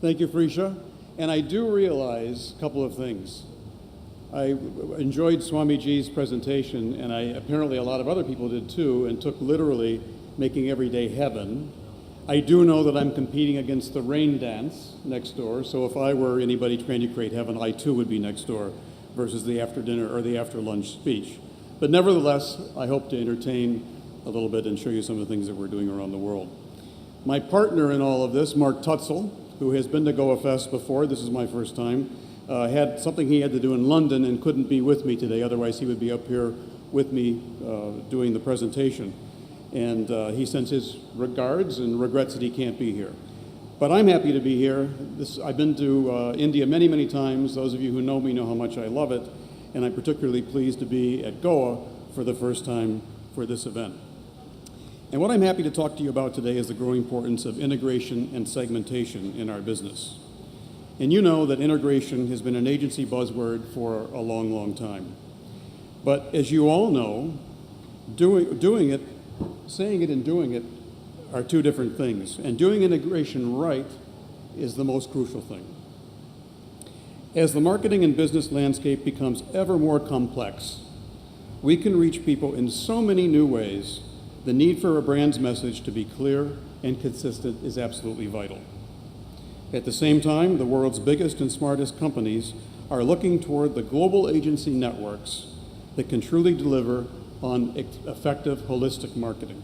Thank you, Frecia. And I do realize a couple of things. I enjoyed Swamiji's presentation, and apparently a lot of other people did too, and took literally making every day heaven. I do know that I'm competing against the rain dance next door, so if I were anybody trying to create heaven, I too would be next door versus the after dinner or the after lunch speech. But nevertheless, I hope to entertain a little bit and show you some of the things that we're doing around the world. My partner in all of this, Mark Tutzel, who has been to goafest before, this is my first time, had something he had to do in London and couldn't be with me today, otherwise he would be up here with me doing the presentation. And he sends his regards and regrets that he can't be here. But I'm happy to be here. I've been to India many, many times. Those of you who know me know how much I love it. And I'm particularly pleased to be at Goa for the first time for this event. And what I'm happy to talk to you about today is the growing importance of integration and segmentation in our business. And you know that integration has been an agency buzzword for a long, long time. But as you all know, doing it, saying it and doing it are two different things. And doing integration right is the most crucial thing. As the marketing and business landscape becomes ever more complex, we can reach people in so many new ways. The need for a brand's message to be clear and consistent is absolutely vital. At the same time, the world's biggest and smartest companies are looking toward the global agency networks that can truly deliver on effective, holistic marketing.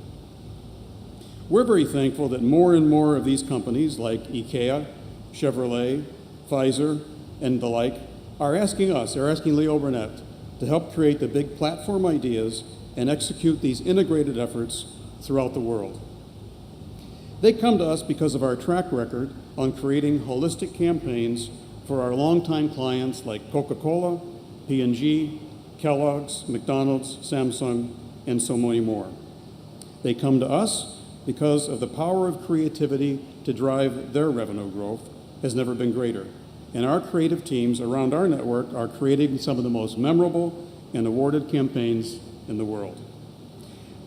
We're very thankful that more and more of these companies like IKEA, Chevrolet, Pfizer, and the like are asking us, they're asking Leo Burnett to help create the big platform ideas and execute these integrated efforts throughout the world. They come to us because of our track record on creating holistic campaigns for our longtime clients like Coca-Cola, P&G, Kellogg's, McDonald's, Samsung, and so many more. They come to us because of the power of creativity to drive their revenue growth has never been greater. And our creative teams around our network are creating some of the most memorable and awarded campaigns in the world.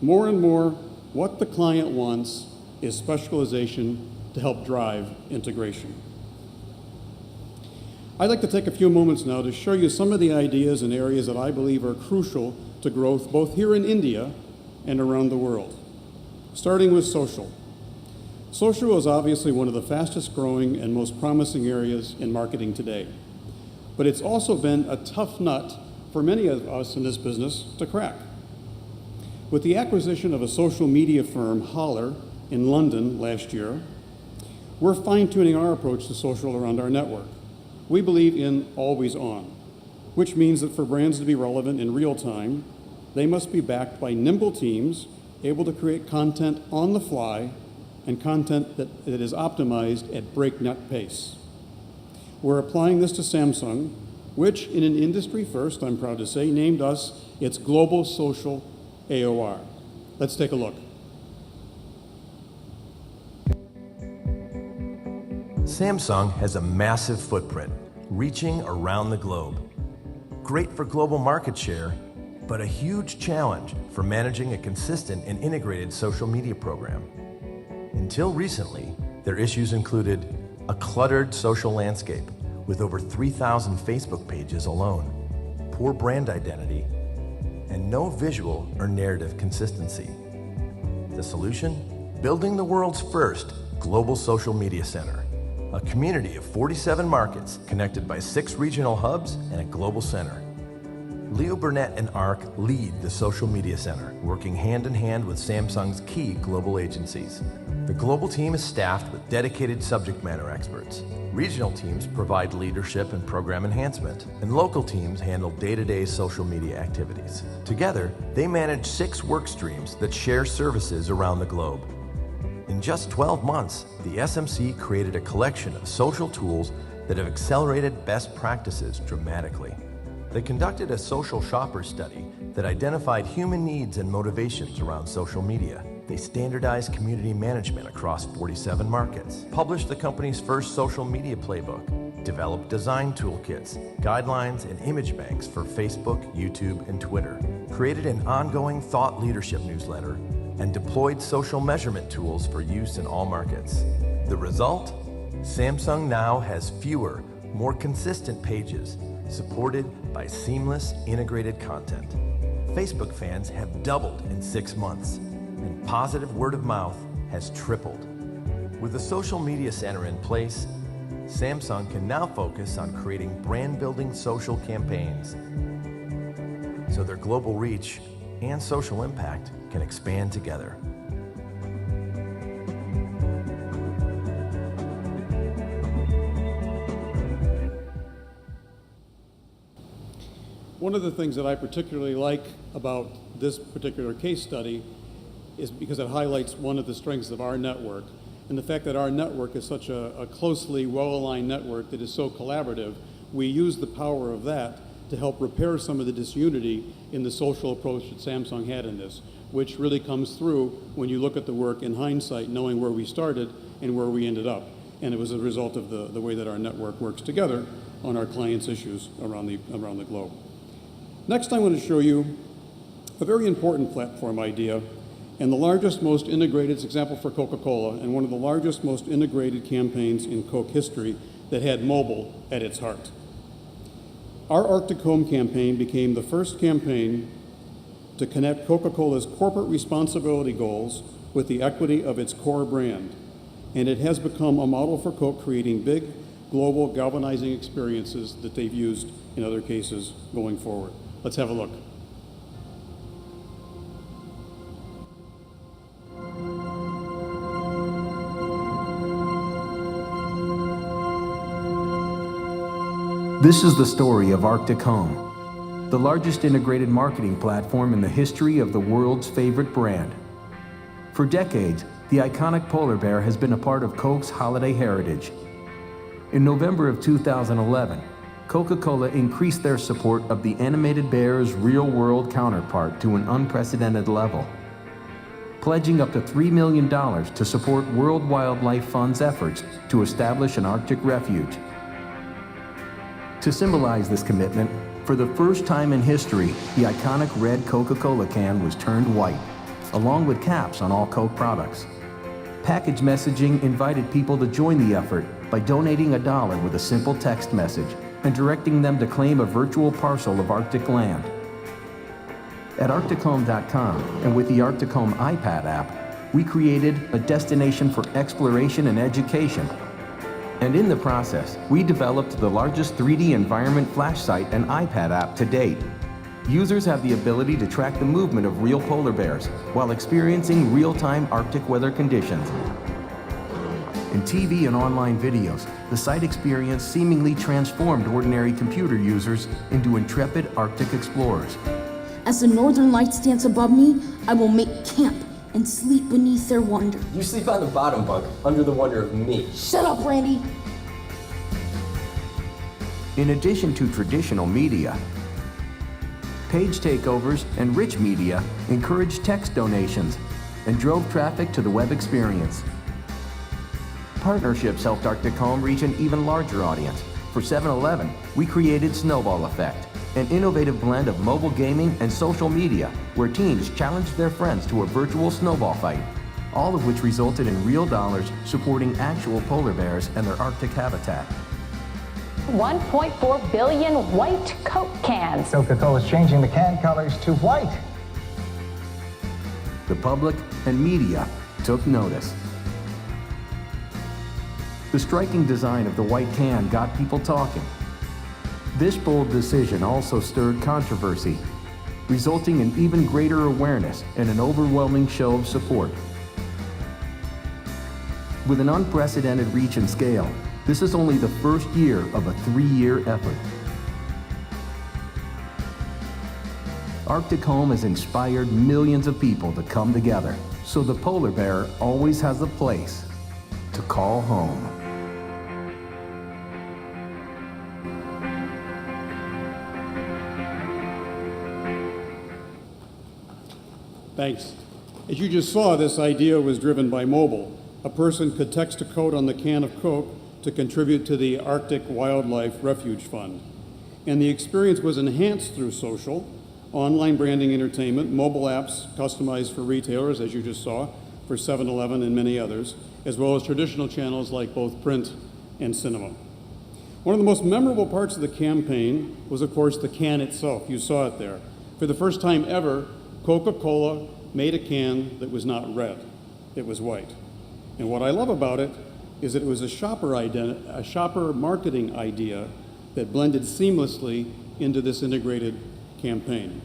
More and more, what the client wants is specialization to help drive integration. I'd like to take a few moments now to show you some of the ideas and areas that I believe are crucial to growth both here in India and around the world. Starting with social. Social is obviously one of the fastest growing and most promising areas in marketing today. But it's also been a tough nut for many of us in this business to crack. With the acquisition of a social media firm, Holler, in London last year, we're fine-tuning our approach to social around our network. We believe in always on, which means that for brands to be relevant in real time, they must be backed by nimble teams able to create content on the fly and content that is optimized at breakneck pace. We're applying this to Samsung, which in an industry first, I'm proud to say, named us its Global Social AOR. Let's take a look. Samsung has a massive footprint, reaching around the globe. Great for global market share, but a huge challenge for managing a consistent and integrated social media program. Until recently, their issues included a cluttered social landscape with over 3,000 Facebook pages alone, poor brand identity, and no visual or narrative consistency. The solution? Building the world's first global social media center, a community of 47 markets connected by 6 regional hubs and a global center. Leo Burnett and ARC lead the Social Media Center, working hand in hand with Samsung's key global agencies. The global team is staffed with dedicated subject matter experts. Regional teams provide leadership and program enhancement, and local teams handle day-to-day social media activities. Together, they manage 6 work streams that share services around the globe. In just 12 months, the SMC created a collection of social tools that have accelerated best practices dramatically. They conducted a social shopper study that identified human needs and motivations around social media. They standardized community management across 47 markets, published the company's first social media playbook, developed design toolkits, guidelines, and image banks for Facebook, YouTube, and Twitter, created an ongoing thought leadership newsletter, and deployed social measurement tools for use in all markets. The result? Samsung now has fewer, more consistent pages, supported by seamless, integrated content. Facebook fans have doubled in 6 months, and positive word of mouth has tripled. With the social media center in place, Samsung can now focus on creating brand-building social campaigns, so their global reach and social impact can expand together. One of the things that I particularly like about this particular case study is because it highlights one of the strengths of our network, and the fact that our network is such a closely, well-aligned network that is so collaborative. We use the power of that to help repair some of the disunity in the social approach that Samsung had in this, which really comes through when you look at the work in hindsight, knowing where we started and where we ended up. And it was a result of the way that our network works together on our clients' issues around the globe. Next, I want to show you a very important platform idea and the largest, most integrated, it's an example for Coca-Cola, and one of the largest, most integrated campaigns in Coke history that had mobile at its heart. Our Arctic Home campaign became the first campaign to connect Coca-Cola's corporate responsibility goals with the equity of its core brand, and it has become a model for Coke, creating big, global, galvanizing experiences that they've used in other cases going forward. Let's have a look. This is the story of Arctic Home, the largest integrated marketing platform in the history of the world's favorite brand. For decades, the iconic polar bear has been a part of Coke's holiday heritage. In November of 2011, Coca-Cola increased their support of the animated bear's real-world counterpart to an unprecedented level, pledging up to $3 million to support World Wildlife Fund's efforts to establish an Arctic refuge. To symbolize this commitment, for the first time in history, the iconic red Coca-Cola can was turned white, along with caps on all Coke products. Package messaging invited people to join the effort by donating $1 with a simple text message and directing them to claim a virtual parcel of Arctic land. At arctichome.com and with the Arctic Home iPad app, we created a destination for exploration and education. And in the process, we developed the largest 3D environment flash site and iPad app to date. Users have the ability to track the movement of real polar bears while experiencing real-time Arctic weather conditions. In TV and online videos, the site experience seemingly transformed ordinary computer users into intrepid Arctic explorers. As the northern lights dance above me, I will make camp and sleep beneath their wonder. You sleep on the bottom bunk, under the wonder of me. Shut up, Randy. In addition to traditional media, page takeovers and rich media encouraged text donations and drove traffic to the web experience. Partnerships helped Arctic Home reach an even larger audience. For 7-Eleven, we created Snowball Effect, an innovative blend of mobile gaming and social media where teens challenged their friends to a virtual snowball fight, all of which resulted in real dollars supporting actual polar bears and their Arctic habitat. 1.4 billion white Coke cans. Coca-Cola is changing the can colors to white. The public and media took notice. The striking design of the white can got people talking. This bold decision also stirred controversy, resulting in even greater awareness and an overwhelming show of support. With an unprecedented reach and scale, this is only the first year of a 3-year effort. Arctic Home has inspired millions of people to come together, so the polar bear always has a place to call home. Thanks. As you just saw, this idea was driven by mobile. A person could text a code on the can of Coke to contribute to the Arctic Wildlife Refuge Fund. And the experience was enhanced through social, online branding entertainment, mobile apps customized for retailers, as you just saw, for 7-Eleven and many others, as well as traditional channels like both print and cinema. One of the most memorable parts of the campaign was, of course, the can itself. You saw it there. For the first time ever, Coca-Cola made a can that was not red. It was white. And what I love about it is that it was a shopper marketing idea that blended seamlessly into this integrated campaign.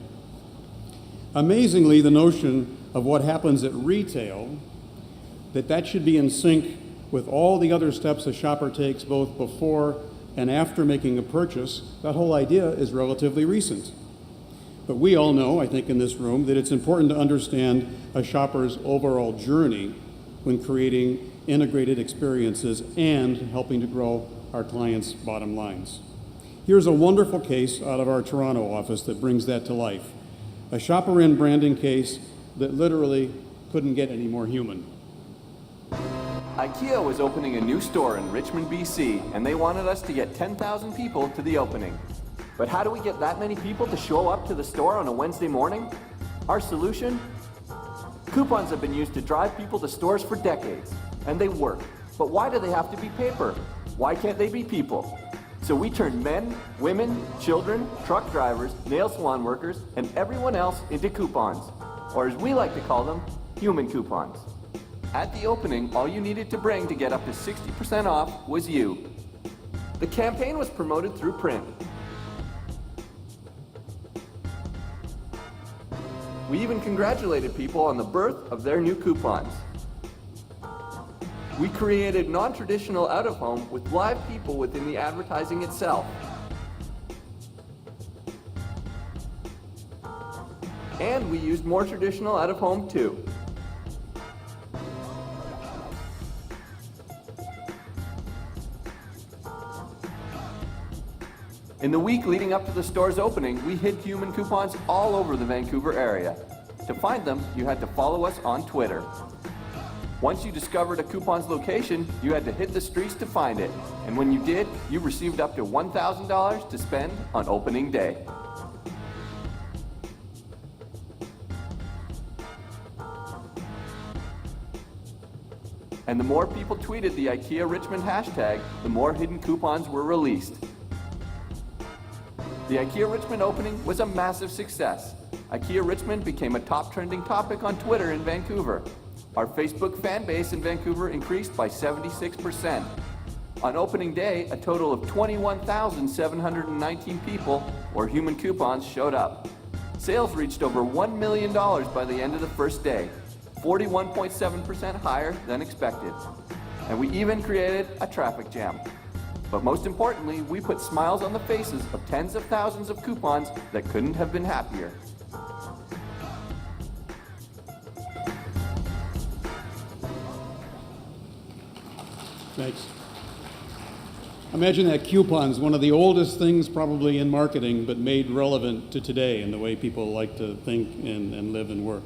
Amazingly, the notion of what happens at retail, that should be in sync with all the other steps a shopper takes both before and after making a purchase, that whole idea is relatively recent. But we all know, I think in this room, that it's important to understand a shopper's overall journey when creating integrated experiences and helping to grow our clients' bottom lines. Here's a wonderful case out of our Toronto office that brings that to life. A shopper-in branding case that literally couldn't get any more human. IKEA was opening a new store in Richmond, BC, and they wanted us to get 10,000 people to the opening. But how do we get that many people to show up to the store on a Wednesday morning? Our solution? Coupons have been used to drive people to stores for decades, and they work. But why do they have to be paper? Why can't they be people? So we turned men, women, children, truck drivers, nail salon workers, and everyone else into coupons, or as we like to call them, human coupons. At the opening, all you needed to bring to get up to 60% off was you. The campaign was promoted through print. We even congratulated people on the birth of their new coupons. We created non-traditional out-of-home with live people within the advertising itself. And we used more traditional out-of-home too. In the week leading up to the store's opening, we hid human coupons all over the Vancouver area. To find them, you had to follow us on Twitter. Once you discovered a coupon's location, you had to hit the streets to find it. And when you did, you received up to $1,000 to spend on opening day. And the more people tweeted the IKEA Richmond hashtag, the more hidden coupons were released. The IKEA Richmond opening was a massive success. IKEA Richmond became a top trending topic on Twitter in Vancouver. Our Facebook fan base in Vancouver increased by 76%. On opening day, a total of 21,719 people, or human coupons, showed up. Sales reached over $1 million by the end of the first day, 41.7% higher than expected. And we even created a traffic jam. But most importantly, we put smiles on the faces of tens of thousands of coupons that couldn't have been happier. Thanks. Imagine that coupon's one of the oldest things probably in marketing, but made relevant to today in the way people like to think and live and work.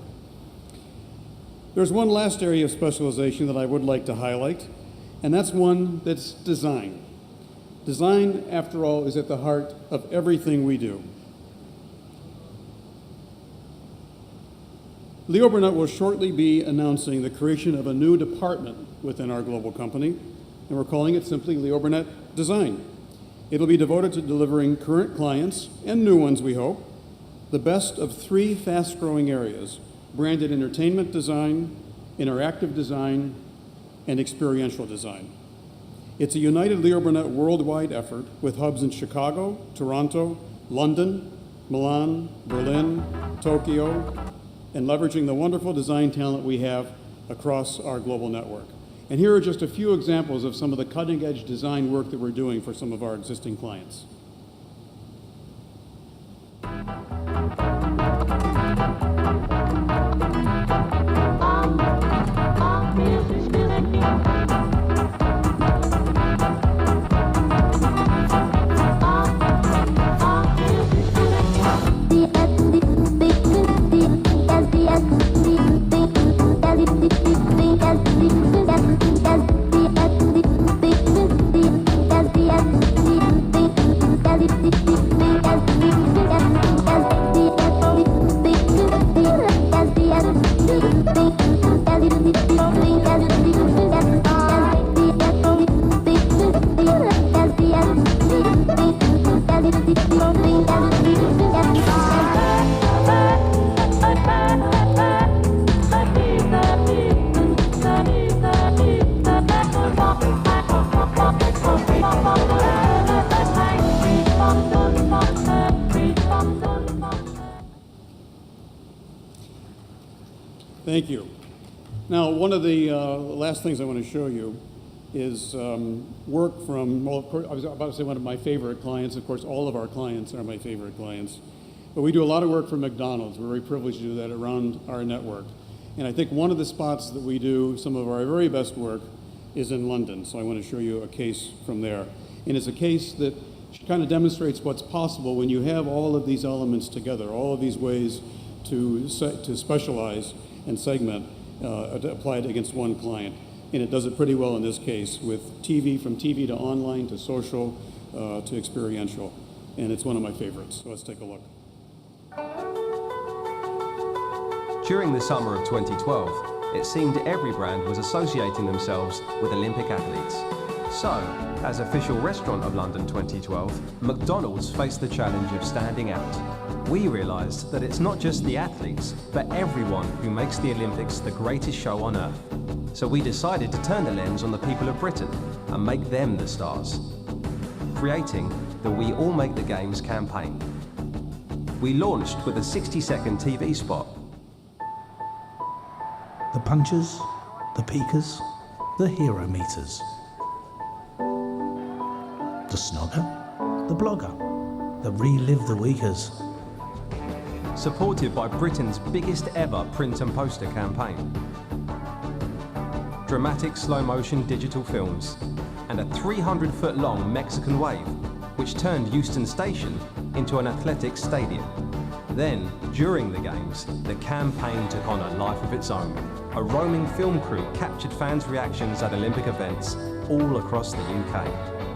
There's one last area of specialization that I would like to highlight, and that's one that's design. Design, after all, is at the heart of everything we do. Leo Burnett will shortly be announcing the creation of a new department within our global company, and we're calling it simply Leo Burnett Design. It'll be devoted to delivering current clients, and new ones we hope, the best of three fast-growing areas: branded entertainment design, interactive design, and experiential design. It's a united Leo Burnett worldwide effort with hubs in Chicago, Toronto, London, Milan, Berlin, Tokyo, and leveraging the wonderful design talent we have across our global network. And here are just a few examples of some of the cutting-edge design work that we're doing for some of our existing clients. Thank you. Now, one of the last things I want to show you is work from, well, of course, I was about to say one of my favorite clients. Of course, all of our clients are my favorite clients. But we do a lot of work for McDonald's. We're very privileged to do that around our network. And I think one of the spots that we do some of our very best work is in London. So I want to show you a case from there. And it's a case that kind of demonstrates what's possible when you have all of these elements together, all of these ways to specialize and segment applied against one client. And it does it pretty well in this case with TV, from TV to online to social to experiential. And it's one of my favorites. So let's take a look. During the summer of 2012, it seemed every brand was associating themselves with Olympic athletes. So, as official restaurant of London 2012, McDonald's faced the challenge of standing out. We realised that it's not just the athletes, but everyone who makes the Olympics the greatest show on earth. So we decided to turn the lens on the people of Britain and make them the stars, creating the We All Make the Games campaign. We launched with a 60-second TV spot. The punchers, the peakers, the hero meters. The snogger, the blogger, the relive the weekers. Supported by Britain's biggest ever print and poster campaign. Dramatic slow-motion digital films and a 300-foot long Mexican wave which turned Euston Station into an athletics stadium. Then, during the Games, the campaign took on a life of its own. A roaming film crew captured fans' reactions at Olympic events all across the UK.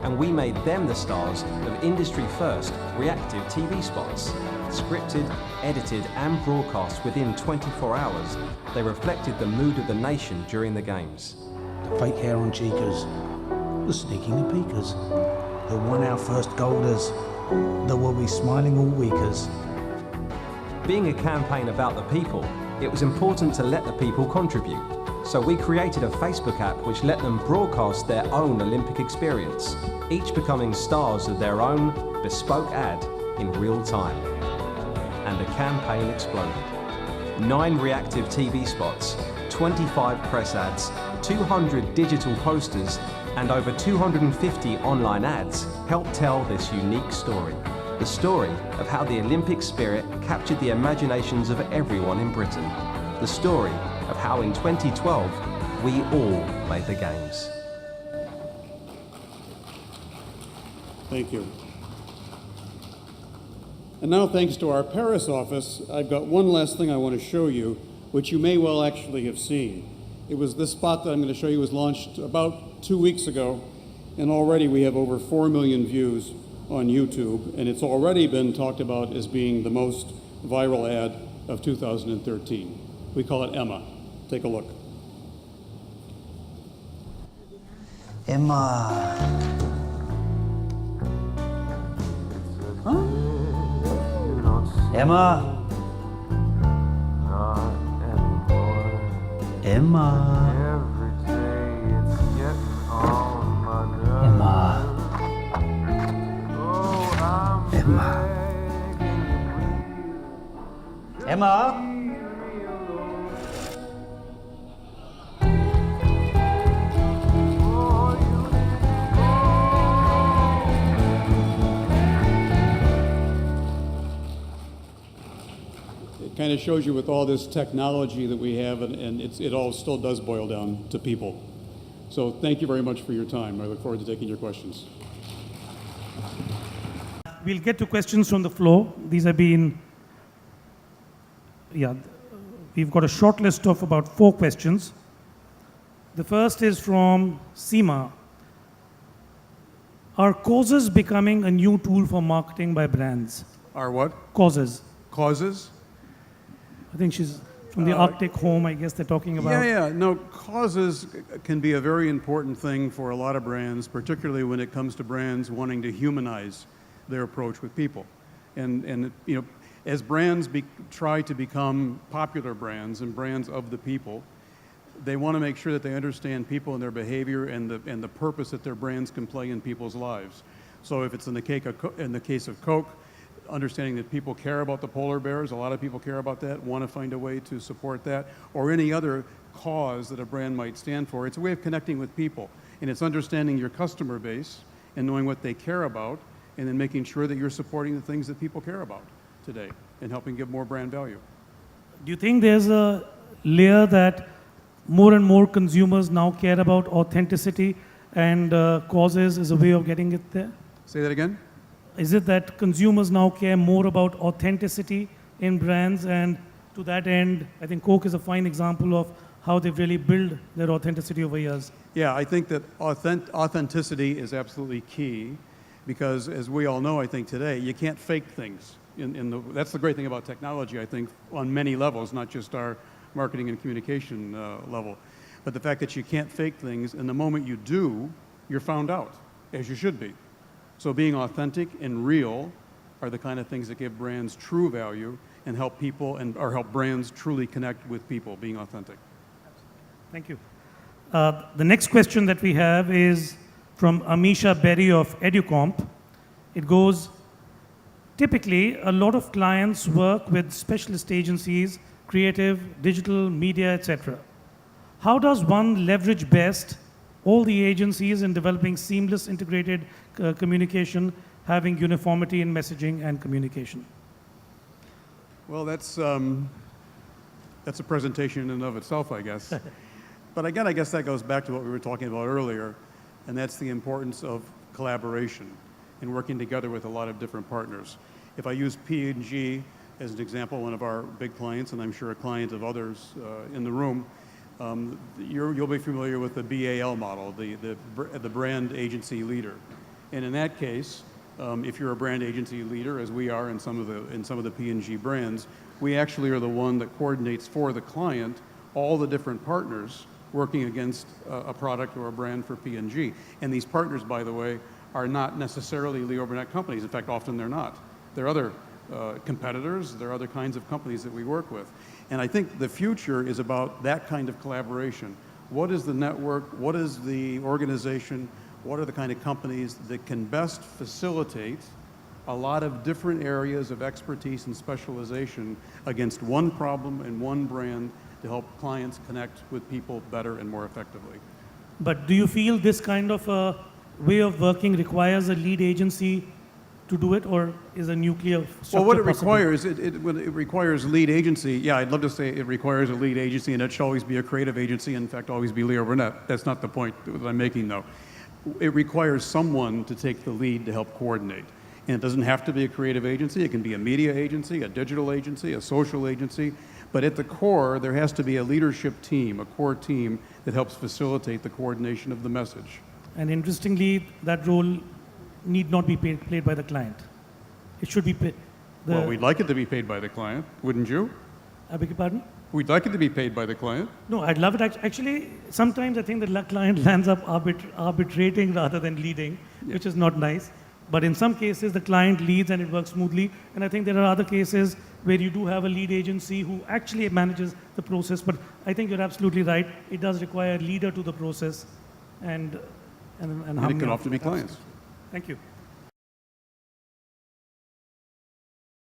And we made them the stars of industry-first reactive TV spots. Scripted, edited and broadcast within 24 hours, they reflected the mood of the nation during the Games. The fake hair on cheekers, the sneaking the peekers, the won our first golders, the will be smiling all weekers. Being a campaign about the people, it was important to let the people contribute. So we created a Facebook app which let them broadcast their own Olympic experience, each becoming stars of their own bespoke ad in real time. And the campaign exploded. 9 reactive TV spots, 25 press ads, 200 digital posters, and over 250 online ads helped tell this unique story. The story of how the Olympic spirit captured the imaginations of everyone in Britain. The story of how in 2012, we all made the Games. Thank you. And now, thanks to our Paris office, I've got one last thing I want to show you, which you may well actually have seen. It was this spot that I'm going to show you was launched about 2 weeks ago, and already we have over 4 million views on YouTube, and it's already been talked about as being the most viral ad of 2013. We call it Emma. Take a look. Emma. Huh? Emma. Emma. Emma. Emma. Emma. It kind of shows you with all this technology that we have, and it all still does boil down to people. So thank you very much for your time. I look forward to taking your questions. We'll get to questions from the floor. These have been, we've got a short list of about 4 questions. The first is from Seema. Are causes becoming a new tool for marketing by brands? Are what? Causes. Causes? I think she's from the Arctic home, I guess they're talking about. Yeah. No, causes can be a very important thing for a lot of brands, particularly when it comes to brands wanting to humanize their approach with people. And you know, as brands try to become popular brands and brands of the people, they want to make sure that they understand people and their behavior and the purpose that their brands can play in people's lives. So if it's in the case of Coke, understanding that people care about the polar bears. A lot of people care about that, want to find a way to support that, or any other cause that a brand might stand for. It's a way of connecting with people, and it's understanding your customer base and knowing what they care about, and then making sure that you're supporting the things that people care about today and helping give more brand value. Do you think there's a layer that more and more consumers now care about authenticity and causes as a way of getting it there? Say that again? Is it that consumers now care more about authenticity in brands, and to that end, I think Coke is a fine example of how they've really built their authenticity over years? Yeah, I think that authenticity is absolutely key because, as we all know, I think today, you can't fake things. That's the great thing about technology, I think, on many levels, not just our marketing and communication level. But the fact that you can't fake things, and the moment you do, you're found out, as you should be. So being authentic and real are the kind of things that give brands true value and help people or help brands truly connect with people, being authentic. Thank you. The next question that we have is from Amisha Berry of EduComp. It goes, typically, a lot of clients work with specialist agencies, creative, digital, media, etc. How does one leverage best all the agencies in developing seamless integrated communication, having uniformity in messaging and communication? Well, that's a presentation in and of itself, I guess. But again, I guess that goes back to what we were talking about earlier, and that's the importance of collaboration and working together with a lot of different partners. If I use P&G as an example, one of our big clients, and I'm sure a client of others in the room, you'll be familiar with the BAL model, the brand agency leader. And in that case, if you're a brand agency leader, as we are in some of the P&G brands, we actually are the one that coordinates for the client all the different partners working against a product or a brand for P&G. And these partners, by the way, are not necessarily Leo Burnett companies. In fact, often they're not. They're other competitors. There are other kinds of companies that we work with. And I think the future is about that kind of collaboration. What is the network? What is the organization? What are the kind of companies that can best facilitate a lot of different areas of expertise and specialization against one problem and one brand to help clients connect with people better and more effectively? But do you feel this kind of a way of working requires a lead agency to do it, or is a nuclear structure Well, what it possible? requires, it requires lead agency. Yeah, I'd love to say it requires a lead agency, and it should always be a creative agency. In fact, always be Leo Burnett. That's not the point that I'm making, though. It requires someone to take the lead to help coordinate. And it doesn't have to be a creative agency. It can be a media agency, a digital agency, a social agency. But at the core, there has to be a leadership team, a core team that helps facilitate the coordination of the message. And interestingly, that role need not be played by the client. It should be paid. Well, we'd like it to be paid by the client, wouldn't you? I beg your pardon? We'd like it to be paid by the client. No, I'd love it. Actually, sometimes I think the client lands up arbitrating rather than leading, which is not nice. But in some cases, the client leads and it works smoothly. And I think there are other cases where you do have a lead agency who actually manages the process. But I think you're absolutely right. It does require a leader to the process, and it can often be clients. Thank you.